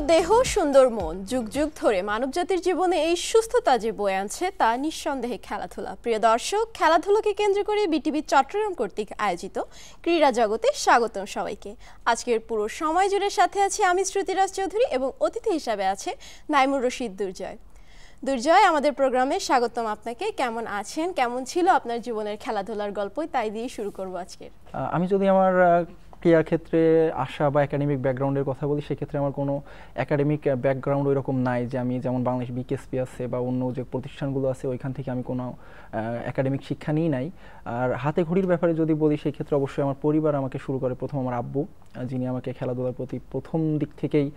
দেহ সুন্দর মন যুগ যুগ ধরে মানবজাতির জীবনে এই সুস্থতা যে বয়ে আনছে তা নিঃসন্দেহে খেলাধুলা। প্রিয় দর্শক, খেলাধুলাকে কেন্দ্র করে বিটিভি চট্টগ্রাম কর্তৃক আয়োজিত ক্রীড়া জগতে স্বাগতম সবাইকে। আজকের পুরো সময় জুড়ে সাথে আছি আমি শ্রুতিরাজ চৌধুরী এবং অতিথি হিসাবে আছে নাইমুর রশিদ দুর্জয়। দুর্জয়, আমাদের প্রোগ্রামে স্বাগতম আপনাকে। কেমন আছেন, কেমন ছিল আপনার জীবনের খেলাধুলার গল্প, তাই দিয়ে শুরু করব আজকের। আমি যদি আমার ক্রীড়া ক্ষেত্রে আসা বা একাডেমিক ব্যাকগ্রাউন্ডের কথা বলি, সেক্ষেত্রে আমার কোনো একাডেমিক ব্যাকগ্রাউন্ড ওইরকম নাই যে আমি যেমন বাংলাদেশ বিকেএসপি আছে বা অন্য যে প্রতিষ্ঠানগুলো আছে ওইখান থেকে আমি কোনো একাডেমিক শিক্ষা নিই নাই। আর হাতে ঘড়ির ব্যাপারে যদি বলি, সেই ক্ষেত্রে অবশ্যই আমার পরিবার আমাকে শুরু করে প্রথম আমার আব্বু, যিনি আমাকে খেলাধুলার প্রতি প্রথম দিক থেকেই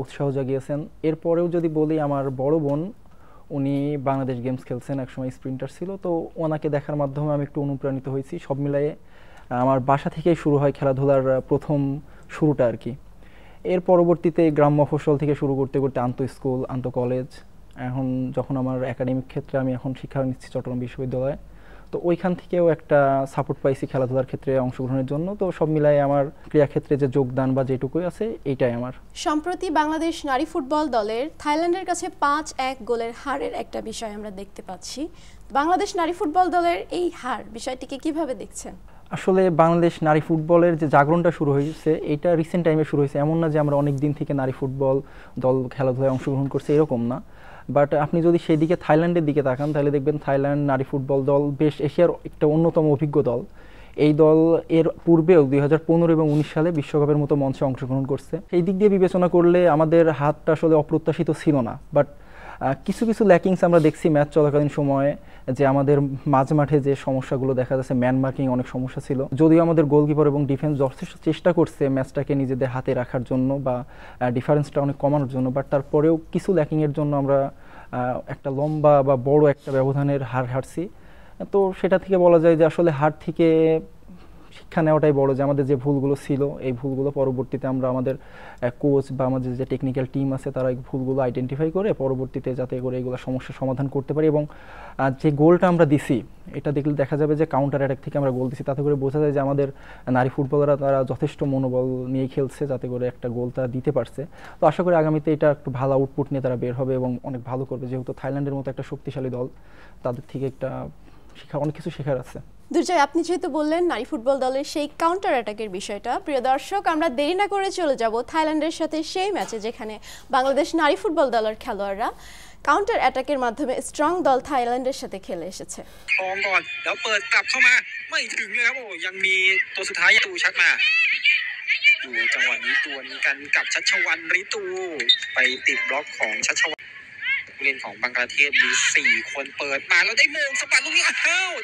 উৎসাহ জাগিয়েছেন। এরপরেও যদি বলি, আমার বড় বোন, উনি বাংলাদেশ গেমস খেলছেন, একসময় স্প্রিন্টার ছিল, তো ওনাকে দেখার মাধ্যমে আমি একটু অনুপ্রাণিত হয়েছি। সব মিলিয়ে আমার বাসা থেকেই শুরু হয় খেলাধুলার প্রথম শুরুটা আর কি। এর পরবর্তীতে গ্রাম মফস্বল থেকে শুরু করতে করতে আন্ত স্কুল, আন্ত কলেজ, এখন যখন আমার একাডেমিক ক্ষেত্রে আমি এখন শিক্ষা নিচ্ছি চট্টগ্রাম বিশ্ববিদ্যালয়ে, তো ওইখান থেকেও একটা সাপোর্ট পাইছি খেলাধুলার ক্ষেত্রে অংশগ্রহণের জন্য। তো সব মিলাই আমার ক্রীড়া ক্ষেত্রে যে যোগদান বা যেটুকুই আছে এইটাই আমার। সম্প্রতি বাংলাদেশ নারী ফুটবল দলের থাইল্যান্ডের কাছে 5-1 গোলের হারের একটা বিষয় আমরা দেখতে পাচ্ছি। বাংলাদেশ নারী ফুটবল দলের এই হার বিষয়টিকে কিভাবে দেখছেন? আসলে বাংলাদেশ নারী ফুটবলের যে জাগরণটা শুরু হয়েছে, এটা রিসেন্ট টাইমে শুরু হয়েছে। এমন না যে আমরা অনেক দিন থেকে নারী ফুটবল দল খেলাধুলায় অংশগ্রহণ করছে, এরকম না। বাট আপনি যদি সেই দিকে থাইল্যান্ডের দিকে তাকান, তাহলে দেখবেন থাইল্যান্ড নারী ফুটবল দল বেশ এশিয়ার একটা অন্যতম অভিজ্ঞ দল। এই দল এর পূর্বেও 2015 এবং 19 সালে বিশ্বকাপের মতো মঞ্চে অংশগ্রহণ করছে। সেই দিক দিয়ে বিবেচনা করলে আমাদের হাতটা আসলে অপ্রত্যাশিত ছিল না। বাট কিছু কিছু ল্যাকিংস আমরা দেখছি ম্যাচ চলাকালীন সময়ে, যে আমাদের মাঝ মাঠে যে সমস্যাগুলো দেখা যাচ্ছে, ম্যান মার্কিং অনেক সমস্যা ছিল। যদিও আমাদের গোলকিপার এবং ডিফেন্স যথেষ্ট চেষ্টা করছে ম্যাচটাকে নিজেদের হাতে রাখার জন্য বা ডিফারেন্সটা অনেক কমানোর জন্য, বাট তারপরেও কিছু ল্যাকিংয়ের জন্য আমরা একটা লম্বা বা বড় একটা ব্যবধানের হারছি। তো সেটা থেকে বলা যায় যে আসলে হার থেকে শিক্ষা নেওয়াটাই বড়, যে আমাদের যে ভুলগুলো ছিল এই ভুলগুলো পরবর্তীতে আমরা আমাদের কোচ বা আমাদের যে টেকনিক্যাল টিম আছে তারা এই ভুলগুলো আইডেন্টিফাই করে পরবর্তীতে যাতে করে এগুলো সমস্যার সমাধান করতে পারি। এবং যে গোলটা আমরা দিছি, এটা দেখলে দেখা যাবে যে কাউন্টার অ্যাটাক থেকে আমরা গোল দিছি, তাতে করে বোঝা যায় যে আমাদের নারী ফুটবলাররা তারা যথেষ্ট মনোবল নিয়ে খেলছে, যাতে করে একটা গোল তারা দিতে পারছে। তো আশা করি আগামীতে এটা একটু ভালো আউটপুট নিয়ে তারা বের হবে এবং অনেক ভালো করবে, যেহেতু থাইল্যান্ডের মতো একটা শক্তিশালী দল, তাদের থেকে একটা অনেক কিছু শেখার আছে। দুর্জয়, আপনি যেহেতু বললেন নারী ফুটবল দলের সেই কাউন্টার অ্যাটাকের বিষয়টা, প্রিয় দর্শক, আমরা দেরি না করে চলে যাব থাইল্যান্ডের সাথে সেই ম্যাচে, যেখানে বাংলাদেশ নারী ফুটবল দলের খেলোয়াড়রা কাউন্টার অ্যাটাকের মাধ্যমে স্ট্রং দল থাইল্যান্ডের সাথে খেলে এসেছে।เล่นของบังกลาเทศมี4 คนเปิดมาแล้วได้มงสะบัดลูกนี้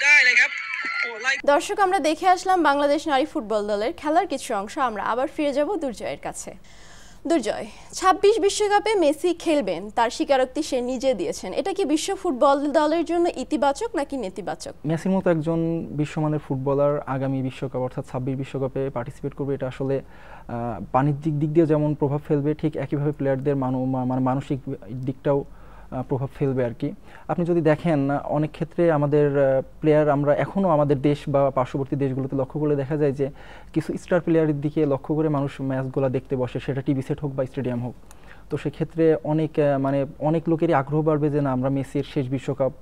ได้เลยครับ। দর্শক, আমরা দেখে আসলাম বাংলাদেশ নারী ফুটবল দলের খেলার কিছু অংশ। আমরা আবার ফিরে যাব দুর্জয়ের কাছে। দুর্জয়, 26 বিশ্বকাপে মেসি খেলবেন তার স্বীকারোক্তি সে নিজে দিয়েছেন। এটা কি বিশ্ব ফুটবল দলের জন্য ইতিবাচক নাকি নেতিবাচক? মেসির মতো একজন বিশ্বমানের ফুটবলার আগামী বিশ্বকাপ অর্থাৎ 26 বিশ্বকাপে পার্টিসিপেট করবে, এটা আসলে বাণিজ্যিক দিক দিয়ে যেমন প্রভাব ফেলবে, ঠিক একইভাবে প্লেয়ারদের মানসিক দিকটাও প্রভাব ফেলবে আর কি। আপনি যদি দেখেন অনেক ক্ষেত্রে আমাদের প্লেয়ার, আমরা এখনও আমাদের দেশ বা পার্শ্ববর্তী দেশগুলোতে লক্ষ্য করলে দেখা যায় যে কিছু স্টার প্লেয়ারের দিকে লক্ষ্য করে মানুষ ম্যাচগুলো দেখতে বসে, সেটা টিভি সেট হোক বা স্টেডিয়াম হোক। তো সেক্ষেত্রে অনেক লোকেরই আগ্রহ বাড়বে যে না, আমরা মেসির শেষ বিশ্বকাপ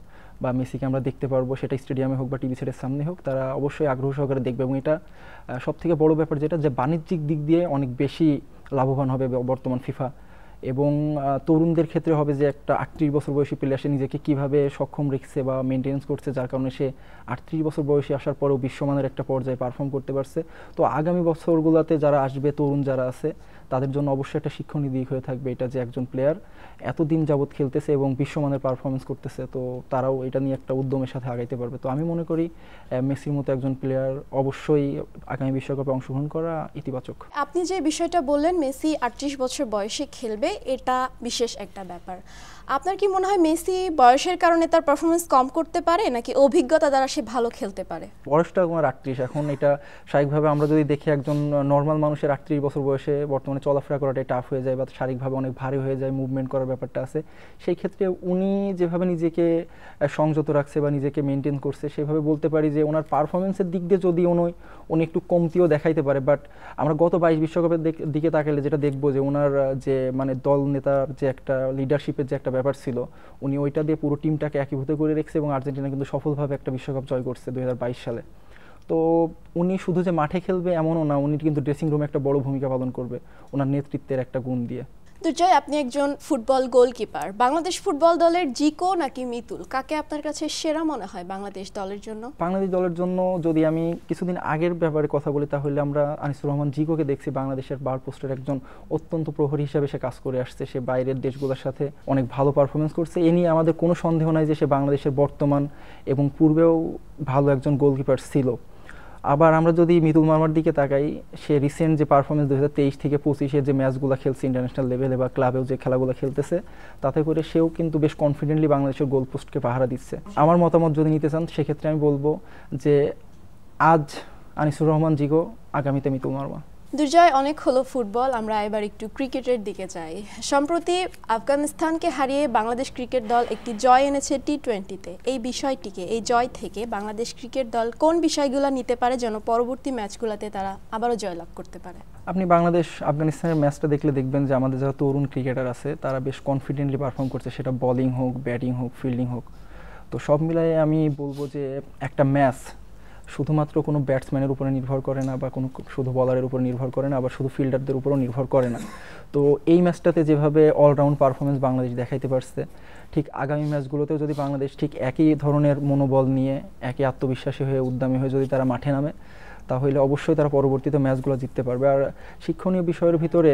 বা মেসিকে আমরা দেখতে পারবো, সেটা স্টেডিয়ামে হোক বা টিভি সেটের সামনে হোক, তারা অবশ্যই আগ্রহ সহকারে দেখবে। এবং এটা সবথেকে বড় ব্যাপার যেটা, যে বাণিজ্যিক দিক দিয়ে অনেক বেশি লাভবান হবে বর্তমান ফিফা। এবং তরুণদের ক্ষেত্রে হবে যে একটা 38 বছর বয়সী প্লেয়ার সে নিজেকে কীভাবে সক্ষম রেখেছে বা মেনটেন্স করছে, যার কারণে সে 38 বছর বয়সী আসার পরেও বিশ্বমানের একটা পর্যায়ে পারফর্ম করতে পারছে। তো আগামী বছরগুলোতে যারা আসবে, তরুণ যারা আছে, তাদের জন্য অবশ্যই একটা শিক্ষণীয় দিক হয়ে থাকবে এটা, যে একজন প্লেয়ার এতদিন যাবৎ খেলতেছে এবং বিশ্বমানের পারফরমেন্স করতেছে, তো তারাও এটা নিয়ে একটা উদ্যমের সাথে আগাইতে পারবে। তো আমি মনে করি মেসির মতো একজন প্লেয়ার অবশ্যই আগামী বিশ্বকাপে অংশগ্রহণ করা ইতিবাচক। আপনি যে বিষয়টা বললেন মেসি 38 বছর বয়সে খেলবে, এটা বিশেষ একটা ব্যাপার। আপনার কি মনে হয় মেসি বয়সের কারণে তার পারফরমেন্স কম করতে পারে, নাকি অভিজ্ঞতা দ্বারা সে ভালো খেলতে পারে? বয়সটা তোমার 38, এখন এটা স্বাভাবিকভাবে আমরা যদি দেখি একজন নর্মাল মানুষের 38 বছর বয়সে বর্তমানে চলাফেরা করাটাই টাফ হয়ে যায় বা শারীরিকভাবে অনেক ভারী হয়ে যায়, মুভমেন্ট করার ব্যাপারটা আছে। সেই ক্ষেত্রে উনি যেভাবে নিজেকে সংযত রাখছে বা নিজেকে মেনটেন করছে, সেভাবে বলতে পারি যে ওনার পারফরমেন্সের দিক দিয়ে যদি উনি একটু কমতিও দেখাইতে পারে, বাট আমরা গত 22 বিশ্বকাপের দিকে তাকালে যেটা দেখবো যে ওনার যে মানে দল নেতার যে একটা লিডারশিপের যে একটা ব্যাপার ছিল, উনি ওইটা দিয়ে পুরো টিমটাকে একীভূত করে রেখেছে এবং আর্জেন্টিনা কিন্তু সফলভাবে একটা বিশ্বকাপ জয় করছে 2022 সালে। তো উনি শুধু যে মাঠে খেলবে এমনও না, উনি কিন্তু ড্রেসিং রুমে একটা বড় ভূমিকা পালন করবে ওনার নেতৃত্বের একটা গুণ দিয়ে। দুর্জয়, আপনি একজন ফুটবল গোলকিপার। বাংলাদেশ ফুটবল দলের জিকো নাকি মিতুল, কাকে আপনার কাছে সেরা মনে হয় বাংলাদেশ দলের জন্য? বাংলাদেশ দলের জন্য যদি আমি কিছুদিন আগের ব্যাপারে কথা বলি, তাহলে আমরা আনিসুর রহমান জিকোকে দেখছি বাংলাদেশের বার পোস্টের একজন অত্যন্ত প্রহরী হিসাবে সে কাজ করে আসছে। সে বাইরের দেশগুলোর সাথে অনেক ভালো পারফরমেন্স করছে, এ নিয়ে আমাদের কোনো সন্দেহ নাই যে সে বাংলাদেশের বর্তমান এবং পূর্বেও ভালো একজন গোলকিপার ছিল। আবার আমরা যদি মিতুল মার্মার দিকে তাকাই, সে রিসেন্ট যে পারফরমেন্স 2023 থেকে 25-এ যে ম্যাচগুলো খেলছে ইন্টারন্যাশনাল লেভেলে বা ক্লাবেও যে খেলাগুলো খেলতেছে, তাতে করে সেও কিন্তু বেশ কনফিডেন্টলি বাংলাদেশের গোল পোস্টকে পাহারা দিচ্ছে। আমার মতামত যদি নিতে চান, সেক্ষেত্রে আমি বলবো যে আজ আনিসুর রহমান জিকো, আগামীতে মিতুল মার্মা। দুর্জয়, অনেক হলো ফুটবল, আমরা এবার একটু ক্রিকেটের দিকে যাই। সম্প্রতি আফগানিস্তানকে হারিয়ে বাংলাদেশ ক্রিকেট দল একটি জয় এনেছে টি-20-তে। এই বিষয়টিকে, এই জয় থেকে বাংলাদেশ ক্রিকেট দল কোন বিষয়গুলো নিতে পারে যেন পরবর্তী ম্যাচগুলোতে তারা আবারও জয়লাভ করতে পারে? আপনি বাংলাদেশ আফগানিস্তানের ম্যাচটা দেখলে দেখবেন যে আমাদের যারা তরুণ ক্রিকেটার আছে তারা বেশ কনফিডেন্টলি পারফর্ম করছে, সেটা বোলিং হোক, ব্যাটিং হোক, ফিল্ডিং হোক। তো সব মিলায়ে আমি বলবো যে একটা ম্যাচ শুধুমাত্র কোনো ব্যাটসম্যানের উপরে নির্ভর করে না বা কোনো শুধু বলারের উপর নির্ভর করে না, আবার শুধু ফিল্ডারদের উপরও নির্ভর করে না। তো এই ম্যাচটাতে যেভাবে অলরাউন্ড পারফরমেন্স বাংলাদেশ দেখাইতে পারছে, ঠিক আগামী ম্যাচগুলোতেও যদি বাংলাদেশ ঠিক একই ধরনের মনোবল নিয়ে, একই আত্মবিশ্বাসী হয়ে, উদ্যমী হয়ে যদি তারা মাঠে নামে, তাহলে অবশ্যই তারা পরবর্তীতে ম্যাচগুলো জিততে পারবে। আর শিক্ষণীয় বিষয়ের ভিতরে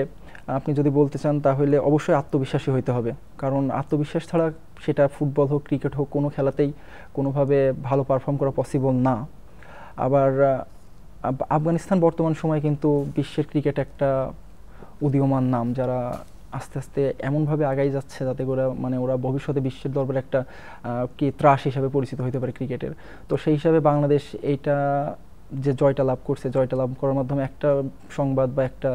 আপনি যদি বলতে চান, তাহলে অবশ্যই আত্মবিশ্বাসী হইতে হবে, কারণ আত্মবিশ্বাস ছাড়া সেটা ফুটবল হোক, ক্রিকেট হোক, কোনো খেলাতেই কোনোভাবে ভালো পারফর্ম করা পসিবল না। আবার আফগানিস্তান বর্তমান সময় কিন্তু বিশ্বের ক্রিকেট একটা উদীয়মান নাম, যারা আস্তে আস্তে এমনভাবে আগাই যাচ্ছে যাতে করে মানে ওরা ভবিষ্যতে বিশ্বের দরবারে একটা কি ত্রাস হিসাবে পরিচিত হতে পারে ক্রিকেটের। তো সেই হিসাবে বাংলাদেশ এইটা যে জয়টা লাভ করছে, জয়টা লাভ করার মাধ্যমে একটা সংবাদ বা একটা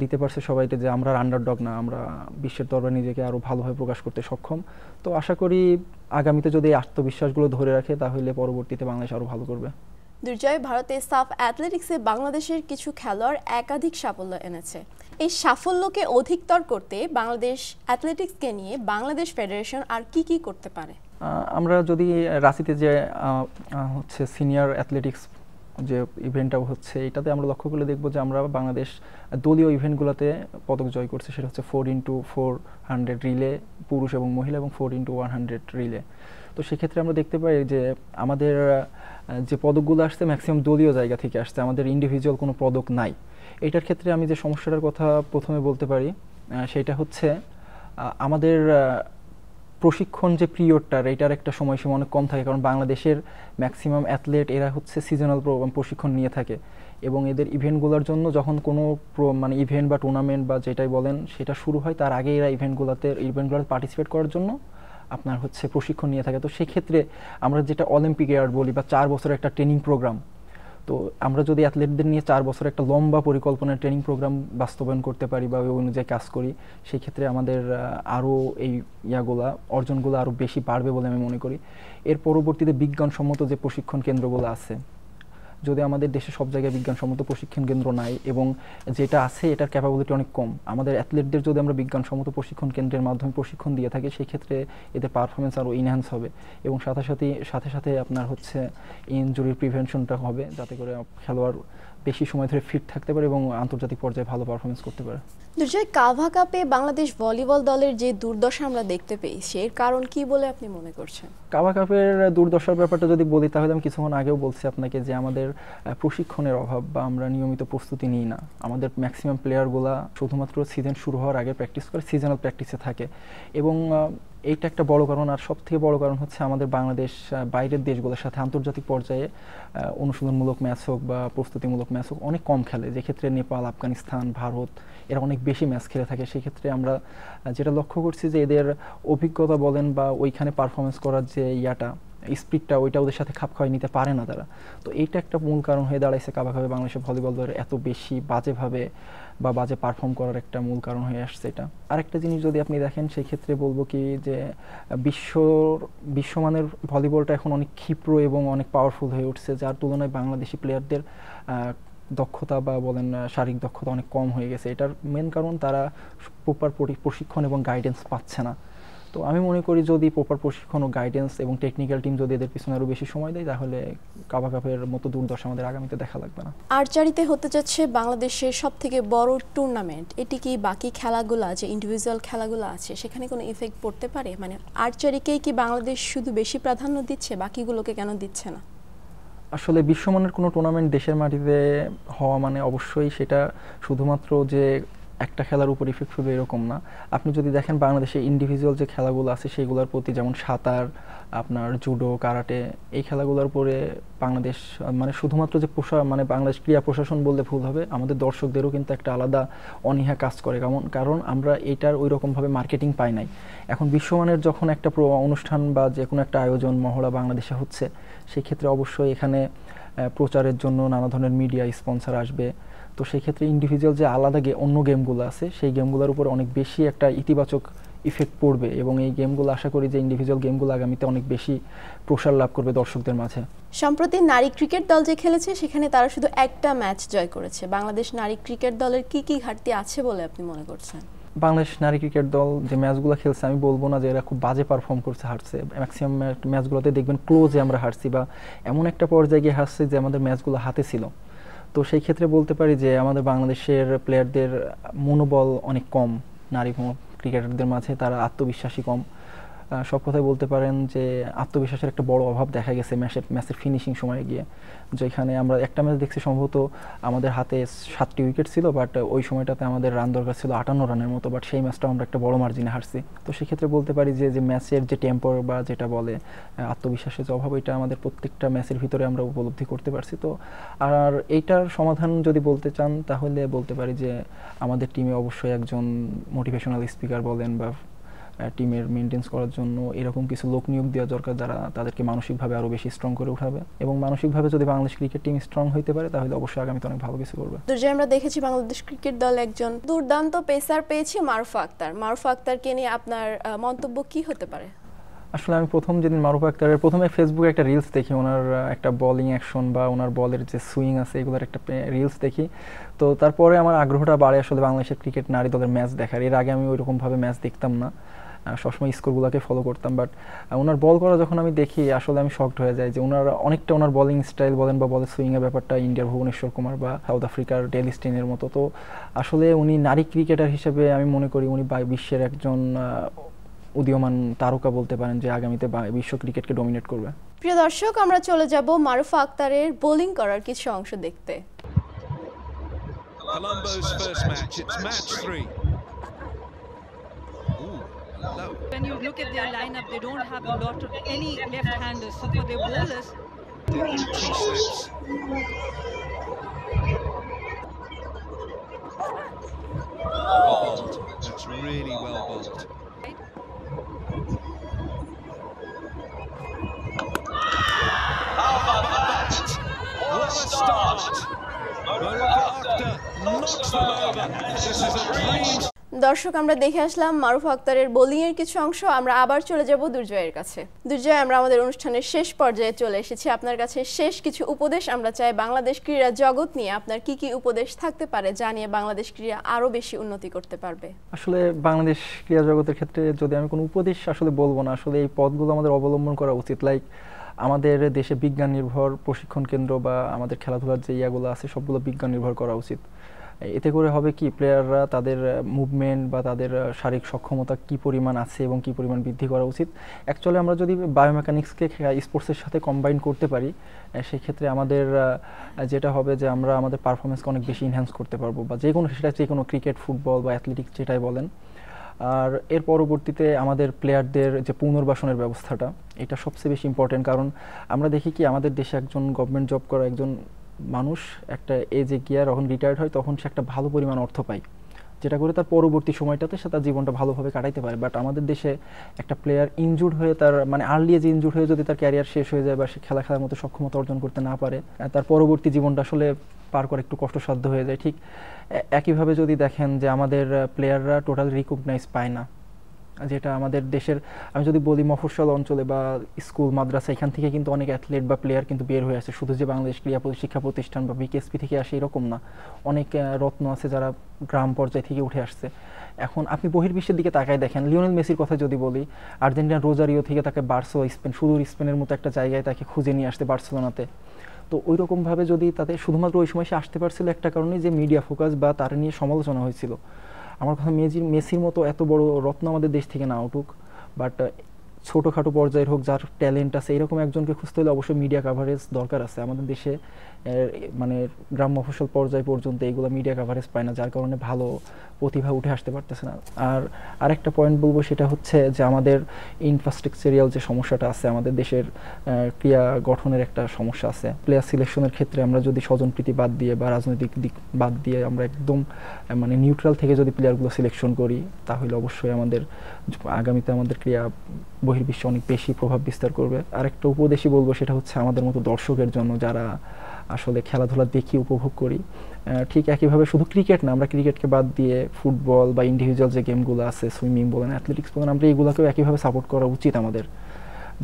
দিতে পারছে সবাইকে যে আমরা আন্ডারডগ না, আমরা বিশ্বের দরবারে নিজেকে আরও ভালোভাবে প্রকাশ করতে সক্ষম। তো আশা করি আগামীতে যদি এই আত্মবিশ্বাসগুলো ধরে রাখে, তাহলে পরবর্তীতে বাংলাদেশ আরও ভালো করবে। দুর্জয়, ভারতে সাফ অ্যাথলেটিক্সে বাংলাদেশের কিছু খেলোয়াড় একাধিক সাফল্য এনেছে। এই সাফল্যকে অধিকতর করতে বাংলাদেশ অ্যাথলেটিক্সকে নিয়ে বাংলাদেশ ফেডারেশন আর কি কি করতে পারে? আমরা যদি রাঁচিতে যে হচ্ছে সিনিয়র অ্যাথলেটিক্স যে ইভেন্টটা হচ্ছে, এটাতে আমরা লক্ষ্য করলে দেখবো যে আমরা বাংলাদেশ দলীয় ইভেন্টগুলোতে পদক জয় করছে। সেটা হচ্ছে 4x400 রিলে পুরুষ এবং মহিলা এবং 4x100 রিলে। তো সেক্ষেত্রে আমরা দেখতে পাই যে আমাদের যে পদকগুলো আসছে ম্যাক্সিমাম দলীয় জায়গা থেকে আসছে, আমাদের ইন্ডিভিজুয়াল কোনো পদক নাই। এটার ক্ষেত্রে আমি যে সমস্যাটার কথা প্রথমে বলতে পারি, সেটা হচ্ছে আমাদের প্রশিক্ষণ যে পিরিয়ডটার, এটার একটা সময়সীমা অনেক কম থাকে, কারণ বাংলাদেশের ম্যাক্সিমাম অ্যাথলেট এরা হচ্ছে সিজনাল প্রশিক্ষণ নিয়ে থাকে এবং এদের ইভেন্টগুলোর জন্য যখন কোনো মানে ইভেন্ট বা টুর্নামেন্ট বা যেটাই বলেন সেটা শুরু হয়, তার আগে এরা ইভেন্টগুলোতে পার্টিসিপেট করার জন্য আপনার হচ্ছে প্রশিক্ষণ নিয়ে থাকে। তো সেক্ষেত্রে আমরা যেটা অলিম্পিক ইয়ার বলি বা 4 বছরের একটা ট্রেনিং প্রোগ্রাম, তো আমরা যদি অ্যাথলেটদের নিয়ে 4 বছর একটা লম্বা পরিকল্পনার ট্রেনিং প্রোগ্রাম বাস্তবায়ন করতে পারি বা ওই অনুযায়ী কাজ করি, সেই ক্ষেত্রে আমাদের আরও এই অর্জনগুলো আরও বেশি বাড়বে বলে আমি মনে করি। এর পরবর্তীতে বিজ্ঞানসম্মত যে প্রশিক্ষণ কেন্দ্রগুলো আছে, যদি আমাদের দেশে সব জায়গায় বিজ্ঞানসম্মত প্রশিক্ষণ কেন্দ্র নাই এবং যেটা আছে এটার ক্যাপাবিলিটি অনেক কম, আমাদের অ্যাথলেটদের যদি আমরা বিজ্ঞানসম্মত প্রশিক্ষণ কেন্দ্রের মাধ্যমে প্রশিক্ষণ দিয়ে থাকি, সেই ক্ষেত্রে এদের পারফরমেন্স আরও ইনহ্যান্স হবে এবং সাথে সাথে আপনার হচ্ছে ইনজুরির প্রিভেনশনটা হবে, যাতে করে খেলোয়াড় বেশি সময় ধরে ফিট থাকতে পারে এবং আন্তর্জাতিক পর্যায়ে ভালো পারফরমেন্স করতে পারে। দুর্জয়, কাভা কাপে বাংলাদেশ ভলিবল দলের যে দুর্দশা আমরা দেখতে পেয়েছি, এর কারণ কি বলে আপনি মনে করছেন? কাভা কাপের দুর্দশার ব্যাপারটা যদি বলি, তাহলে আমি কিছুক্ষণ আগেও বলছি আপনাকে যে আমাদের প্রশিক্ষণের অভাব বা আমরা নিয়মিত প্রস্তুতি নিই না। আমাদের ম্যাক্সিমাম প্লেয়ারগুলা শুধুমাত্র সিজন শুরু হওয়ার আগে প্র্যাকটিস করে, সিজনাল প্র্যাকটিসে থাকে এবং এইটা একটা বড় কারণ। আর সব থেকে বড় কারণ হচ্ছে আমাদের বাংলাদেশ বাইরের দেশগুলোর সাথে আন্তর্জাতিক পর্যায়ে অনুশীলনমূলক ম্যাচ হোক বা প্রস্তুতিমূলক ম্যাচ হোক অনেক কম খেলে, যে ক্ষেত্রে নেপাল, আফগানিস্তান, ভারত এরা অনেক বেশি ম্যাচ খেলে থাকে। সেক্ষেত্রে আমরা যেটা লক্ষ্য করছি যে এদের অভিজ্ঞতা বলেন বা ওইখানে পারফরমেন্স করার যে স্পিডটা ওইটা ওদের সাথে খাপ খাওয়াই নিতে পারে না তারা। তো এইটা একটা মূল কারণ হয়ে দাঁড়াইছে কাভাবে বাংলাদেশের ভলিবল দলের এত বেশি বাজেভাবে বা বাজে পারফর্ম করার একটা মূল কারণ হয়ে আসছে এটা। আরেকটা জিনিস যদি আপনি দেখেন সেই ক্ষেত্রে বলবো কি যে বিশ্বমানের ভলিবলটা এখন অনেক ক্ষিপ্র এবং অনেক পাওয়ারফুল হয়ে উঠছে, যার তুলনায় বাংলাদেশি প্লেয়ারদের দক্ষতা বা বলেন শারীরিক দক্ষতা অনেক কম হয়ে গেছে। এটার মেন কারণ তারা প্রপার প্রশিক্ষণ এবং গাইডেন্স পাচ্ছে না। তো আমি মনে করি যদি প্রপার প্রশিক্ষণ ও গাইডেন্স এবং টেকনিক্যাল টিম যদি এদের পিছনে আরও বেশি সময় দেয় তাহলে কাবা কাপের মতো দুর্দশা আমাদের আগামীতে দেখা লাগবে না। আর্চারিতে হতে যাচ্ছে বাংলাদেশের সবথেকে বড় টুর্নামেন্ট, এটি কি বাকি খেলাগুলো যে ইন্ডিভিজুয়াল খেলাগুলো আছে সেখানে কোনো ইফেক্ট পড়তে পারে? মানে আর্চারিকেই কি বাংলাদেশ শুধু বেশি প্রাধান্য দিচ্ছে, বাকিগুলোকে কেন দিচ্ছে না? আসলে বিশ্বমানের কোনো টুর্নামেন্ট দেশের মাটিতে হওয়া মানে অবশ্যই সেটা শুধুমাত্র যে একটা খেলার উপর ইফেক্ট ফেলবে এরকম না। আপনি যদি দেখেন বাংলাদেশে ইন্ডিভিজুয়াল যে খেলাগুলো আছে সেইগুলোর প্রতি, যেমন সাঁতার, আপনার জুডো, কারাটে, এই খেলাগুলোর উপরে বাংলাদেশ মানে শুধুমাত্র যে মানে বাংলাদেশ ক্রীড়া প্রশাসন বললে ভুল হবে, আমাদের দর্শকদেরও কিন্তু একটা আলাদা অনীহা কাজ করে। কারণ আমরা এইটার ওই রকমভাবে মার্কেটিং পাই নাই। এখন বিশ্বমানের যখন একটা অনুষ্ঠান বা যে কোনো একটা আয়োজন মহড়া বাংলাদেশে হচ্ছে, সেই ক্ষেত্রে অবশ্যই এখানে প্রচারের জন্য নানা ধরনের মিডিয়া স্পন্সর আসবে। তো সেই ক্ষেত্রে ইন্ডিভিজুয়াল যে আলাদা অন্য গেমগুলো আছে সেই গেমগুলোর উপর অনেক বেশি একটা ইতিবাচক ইফেক্ট পড়বে এবং এই গেমগুলো আশা করি যে ইন্ডিভিজুয়াল গেমগুলো আগামীতে অনেক বেশি প্রসার লাভ করবে দর্শকদের মাঝে। সম্প্রতি নারী ক্রিকেট দল যে খেলেছে সেখানে তারা শুধু একটা ম্যাচ জয় করেছে। বাংলাদেশ নারী ক্রিকেট দলের কি কি ঘাটতি আছে বলে আপনি মনে করছেন? বাংলাদেশ নারী ক্রিকেট দল যে ম্যাচগুলো খেলছে আমি বলবো না যে এরা খুব বাজে পারফর্ম করছে, হারছে। ম্যাক্সিমাম ম্যাচগুলোতে দেখবেন ক্লোজে আমরা হারছি বা এমন একটা পর্যায়ে গিয়ে হারছি যে আমাদের ম্যাচগুলো হাতে ছিল। তো সেই ক্ষেত্রে বলতে পারি যে আমাদের বাংলাদেশের প্লেয়ারদের মনোবল অনেক কম, নারী ক্রিকেটারদের মাঝে তারা আত্মবিশ্বাসী কম। সব কথাই বলতে পারেন যে আত্মবিশ্বাসের একটা বড় অভাব দেখা গেছে ম্যাচের ফিনিশিং সময়ে গিয়ে। যেখানে আমরা একটা ম্যাচ দেখছি সম্ভবত আমাদের হাতে 7টি উইকেট ছিল, বাট ওই সময়টাতে আমাদের রান দরকার ছিল 58 রানের মতো, বাট সেই ম্যাচটা আমরা একটা বড় মার্জিনে হারছি। তো সেক্ষেত্রে বলতে পারি যে ম্যাচের যে টেম্পার বা যেটা বলে আত্মবিশ্বাসের যে অভাব, এটা আমাদের প্রত্যেকটা ম্যাচের ভিতরে আমরা উপলব্ধি করতে পারছি। তো আর এইটার সমাধান যদি বলতে চান তাহলে বলতে পারি যে আমাদের টিমে অবশ্যই একজন মোটিভেশনাল স্পিকার বলেন বা টিমের মেনটেন্স করার জন্য এরকম কিছু লোক নিয়োগ দেওয়া দরকার যারা তাদেরকে মানসিকভাবে আরও বেশি স্ট্রং করে উঠাবে। এবং মানসিকভাবে যদি বাংলাদেশ ক্রিকেট টিম স্ট্রং হইতে পারে তাহলে অবশ্যই আগামীতে অনেক ভালো কিছু করবে। দুর্জয়, আমরা দেখেছি বাংলাদেশ ক্রিকেট দল একজন দুর্দান্ত পেসার পেয়েছি মারুফা আক্তার। মারুফা আক্তারকে নিয়ে আপনার মন্তব্য কি হতে পারে? আসলে আমি যেদিন মারুফা আক্তারের প্রথমে ফেসবুকে একটা রিলস দেখি, ওনার একটা বলিং অ্যাকশন বা ওনার বলের যে সুইং আছে এগুলোর একটা রিলস দেখি। তো তারপরে আমার আগ্রহটা বাড়ে আসলে বাংলাদেশের ক্রিকেট নারী দলের ম্যাচ দেখার। এর আগে আমি ওইরকমভাবে ম্যাচ দেখতাম না, সবসময় স্কোরগুলোকে ফলো করতাম, বাট ওনার বল করা যখন আমি দেখি আসলে আমি শকড হয়ে যাই যে ওনার বলিং স্টাইল বলেন বা বলের সুইংয়ের ব্যাপারটা ইন্ডিয়ার ভুবনেশ্বর কুমার বা সাউথ আফ্রিকার ডেল স্টেইনের মতো। তো আসলে উনি নারী ক্রিকেটার হিসেবে আমি মনে করি উনি বিশ্বের একজন উদীয়মান তারকা বলতে পারেন যে আগামীতে বিশ্ব ক্রিকেটকে ডমিনেট করবে। প্রিয় দর্শক, আমরা চলে যাব মারুফা আক্তারের বোলিং করার কিছু অংশ দেখতে। Colombo's first match, it's match 3. When you look at their lineup, they don't have a lot of any left-handers. So for their bowlers, Three slips. Bowled. That's really well bowled. What a start! Marufa Akhtar knocks them over. This is a dream. দর্শক, আমরা দেখে আসলাম মারুফা আক্তারের bowling এর কিছু অংশ। আমরা আবার চলে যাব দুর্জয়ের কাছে। দুর্জয়, আমরা আমাদের অনুষ্ঠানের শেষ পর্যায়ে চলে এসেছি। আপনার কাছে শেষ কিছু উপদেশ আমরা চাই বাংলাদেশ ক্রীড়া জগৎ নিয়ে। আপনার কি কি উপদেশ থাকতে পারে যা নিয়ে বাংলাদেশ ক্রীড়া আরো বেশি উন্নতি করতে পারবে? আসলে বাংলাদেশ ক্রীড়া জগতের ক্ষেত্রে যদি আমি কোনো উপদেশ আসলে বলবো না, আসলে এই পথগুলো আমাদের অবলম্বন করা উচিত। লাইক আমাদের দেশে বিজ্ঞান নির্ভর প্রশিক্ষণ কেন্দ্র বা আমাদের খেলাধুলার যে ইয়াগুলো আছে সবগুলো বিজ্ঞান নির্ভর করা উচিত। এতে করে হবে কি, প্লেয়াররা তাদের মুভমেন্ট বা তাদের শারীরিক সক্ষমতা কি পরিমাণ আছে এবং কি পরিমাণ বৃদ্ধি করা উচিত। অ্যাকচুয়ালি আমরা যদি বায়োমেকানিক্সকে স্পোর্টসের সাথে কম্বাইন করতে পারি সেই ক্ষেত্রে আমাদের যেটা হবে যে আমরা আমাদের পারফরমেন্সকে অনেক বেশি ইনহ্যান্স করতে পারবো, বা যে কোনো ক্রিকেট, ফুটবল বা অ্যাথলেটিক্স যেটাই বলেন। আর এর পরবর্তীতে আমাদের প্লেয়ারদের যে পুনর্বাসনের ব্যবস্থাটা, এটা সবচেয়ে বেশি ইম্পর্টেন্ট। কারণ আমরা দেখি কি আমাদের দেশে একজন গভর্নমেন্ট জব করা একজন মানুষ একটা এজে গিয়ে যখন রিটায়ার্ড হয় তখন সে একটা ভালো পরিমাণ অর্থ পায়। যেটা করে তার পরবর্তী সময়টাতে সে তার জীবনটা ভালোভাবে কাটাইতে পারে। বাট আমাদের দেশে একটা প্লেয়ার ইনজুর্ড হয়ে তার মানে আর্লি এজে ইনজুর্ড হয়ে যদি তার ক্যারিয়ার শেষ হয়ে যায় বা সে খেলার মতো সক্ষমতা অর্জন করতে না পারে, তার পরবর্তী জীবনটা আসলে পার করা একটু কষ্টসাধ্য হয়ে যায়। ঠিক একইভাবে যদি দেখেন যে আমাদের প্লেয়াররা টোটাল রিকগনাইজ পায় না, যেটা আমাদের দেশের, আমি যদি বলি মফস্বল অঞ্চলে বা স্কুল মাদ্রাসা এখান থেকে কিন্তু অনেক অ্যাথলেট বা প্লেয়ার কিন্তু বের হয়ে আসে। শুধু যে বাংলাদেশ ক্রীড়া শিক্ষা প্রতিষ্ঠান বা বিকেএসপি থেকে আসে এরকম না, অনেক রত্ন আছে যারা গ্রাম পর্যায় থেকে উঠে আসছে। এখন আপনি বহির্বিশ্বের দিকে তাকায় দেখেন, লিওনেল মেসির কথা যদি বলি, আর্জেন্টিনার রোজারিও থেকে তাকে স্পেন, সুদূর স্পেনের মতো একটা জায়গায় তাকে খুঁজে নিয়ে আসতে বার্সেলোনাতে। তো ওই রকমভাবে যদি তাদের শুধুমাত্র ওই সময় সে আসতে পারছিল একটা কারণে যে মিডিয়া ফোকাস বা তার নিয়ে সমালোচনা হয়েছিল। আমার কথা মেসির মতো এত বড় রত্ন আমাদের দেশ থেকে না উঠুক, বাট ছোটোখাটো পর্যায়ের হোক, যার ট্যালেন্ট আছে এরকম একজনকে খুঁজতে হলে অবশ্যই মিডিয়া কাভারেজ দরকার আছে। আমাদের দেশে মানে গ্রাম মফস্বল পর্যায় পর্যন্ত এইগুলো মিডিয়া কাভারেজ পায় না, যার কারণে ভালো প্রতিভা উঠে আসতে পারতেছে না। আর আরেকটা পয়েন্ট বলবো, সেটা হচ্ছে যে আমাদের ইনফ্রাস্ট্রাকচারিয়াল যে সমস্যাটা আছে, আমাদের দেশের ক্রীড়া গঠনের একটা সমস্যা আছে। প্লেয়ার সিলেকশনের ক্ষেত্রে আমরা যদি স্বজনপ্রীতি বাদ দিয়ে বা রাজনৈতিক দিক বাদ দিয়ে আমরা একদম মানে নিউট্রাল থেকে যদি প্লেয়ারগুলো সিলেকশন করি, তাহলে অবশ্যই আমাদের আগামীতে আমাদের ক্রীড়া বহির্বিশ্বে অনেক বেশি প্রভাব বিস্তার করবে। আরেকটা উপদেশই বলবো, সেটা হচ্ছে আমাদের মতো দর্শকের জন্য, যারা আসলে খেলাধুলা দেখি উপভোগ করি। ঠিক একইভাবে শুধু ক্রিকেট না, আমরা ক্রিকেটকে বাদ দিয়ে ফুটবল বা ইন্ডিভিজুয়াল যে গেমগুলো আছে, সুইমিং বলেন, অ্যাথলেটিক্স বলেন, আমরা এগুলোকেও একইভাবে সাপোর্ট করা উচিত আমাদের,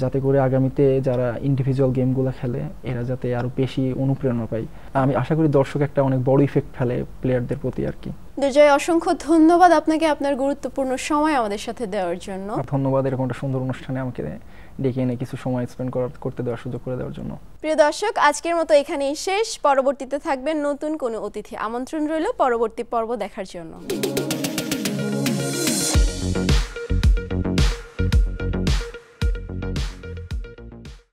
যাতে করে আগামীতে যারা ইন্ডিভিজুয়াল গেমগুলো খেলে এরা যাতে আরও বেশি অনুপ্রেরণা পায়। আমি আশা করি দর্শক একটা অনেক বড় ইফেক্ট ফেলে প্লেয়ারদের প্রতি আর কি। দুর্জয়, অসংখ্য ধন্যবাদ আপনাকে আপনার গুরুত্বপূর্ণ সময় আমাদের সাথে দেওয়ার জন্য। ধন্যবাদ এরকম একটা সুন্দর অনুষ্ঠানে আমাকে ডেকে এনে কিছু সময় স্পেন্ড করতে দেওয়ার সুযোগ করে দেওয়ার জন্য। প্রিয় দর্শক, আজকের মতো এখানেই শেষ। পরবর্তীতে থাকবেন নতুন কোনো অতিথি। আমন্ত্রণ রইল পরবর্তী পর্ব দেখার জন্য।